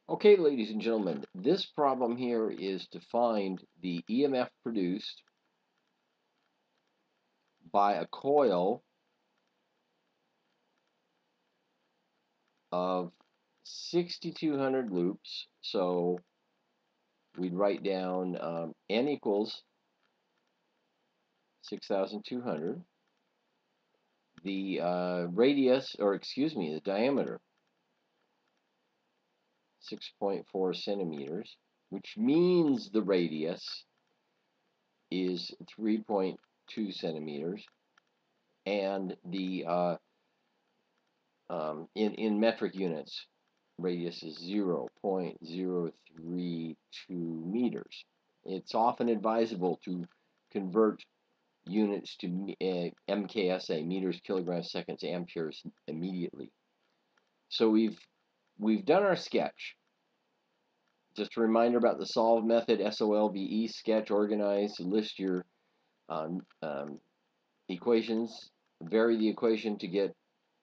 Okay, ladies and gentlemen, this problem here is to find the EMF produced by a coil of 6,200 loops. So we'd write down N equals 6,200. The radius, or excuse me, the diameter, 6.4 centimeters, which means the radius is 3.2 centimeters, and the in metric units, radius is 0.032 meters. It's often advisable to convert units to MKSA, meters, kilograms, seconds, amperes, immediately. So we've done our sketch. Just a reminder about the solve method: SOLVE, sketch, organize, list your equations, vary the equation to get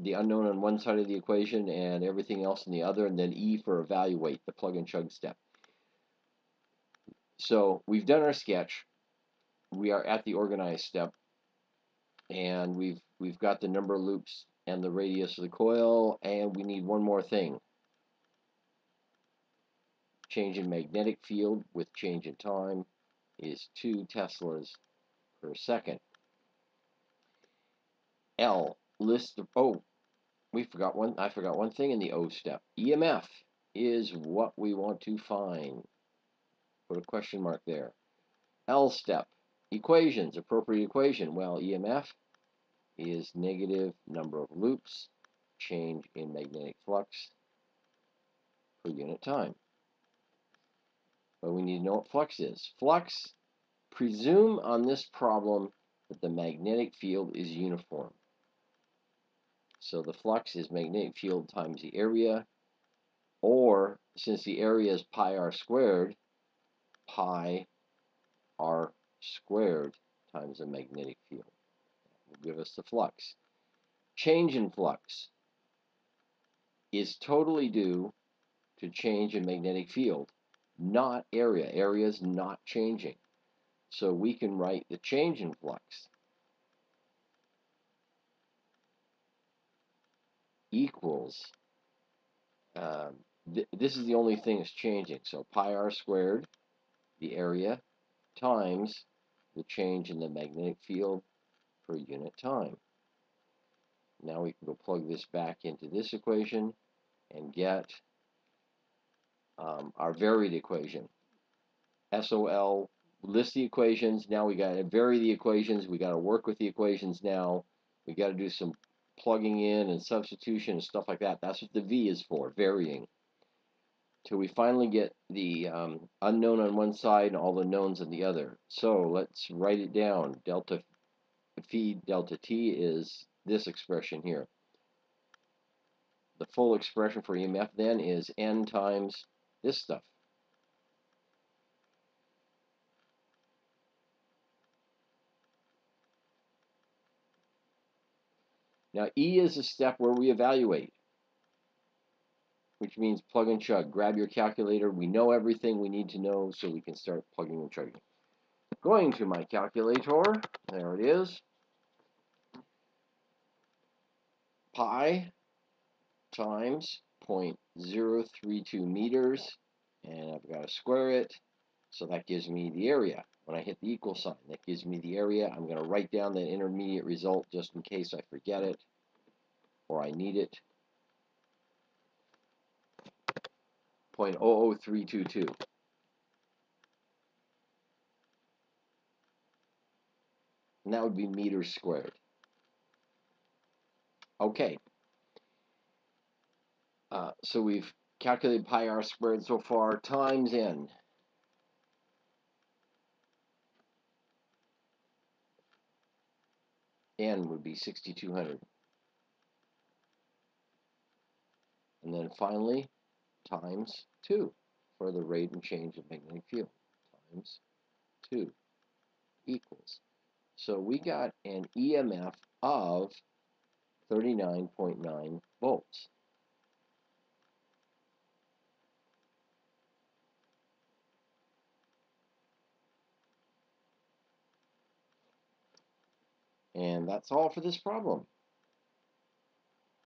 the unknown on one side of the equation and everything else in the other, and then E for evaluate, the plug and chug step. So we've done our sketch. We are at the organize step, and we've got the number of loops and the radius of the coil, and we need one more thing. Change in magnetic field with change in time is 2 teslas per second. L, list of, I forgot one thing in the O step. EMF is what we want to find. Put a question mark there. L step, equations, appropriate equation. Well, EMF is negative number of loops, change in magnetic flux per unit time. But we need to know what flux is. Flux, presume on this problem that the magnetic field is uniform. So the flux is magnetic field times the area, or since the area is pi r squared, pi r squared times the magnetic field. That will give us the flux. Change in flux is totally due to change in magnetic field, not area. Area is not changing. So we can write the change in flux equals, this is the only thing that's changing. So pi r squared, the area, times the change in the magnetic field per unit time. Now we can go plug this back into this equation and get our varied equation. SOL, list the equations. Now we got to vary the equations. We got to work with the equations now. We got to do some plugging in and substitution and stuff like that. That's what the V is for, varying. Till we finally get the unknown on one side and all the knowns on the other. So let's write it down. Delta phi delta T is this expression here. The full expression for EMF then is N times this stuff. Now E is a step where we evaluate, which means plug and chug. Grab your calculator. We know everything we need to know, so we can start plugging and chugging. Going to my calculator. There it is. Pi times 0.032 meters, and I've got to square it, so that gives me the area. When I hit the equal sign, that gives me the area. I'm going to write down that intermediate result just in case I forget it or I need it. 0.00322. And that would be meters squared. Okay. So we've calculated pi r squared so far times N. N would be 6,200. And then finally, times 2 for the rate and change of magnetic field. Times 2 equals. So we got an EMF of 39.9 volts. And that's all for this problem.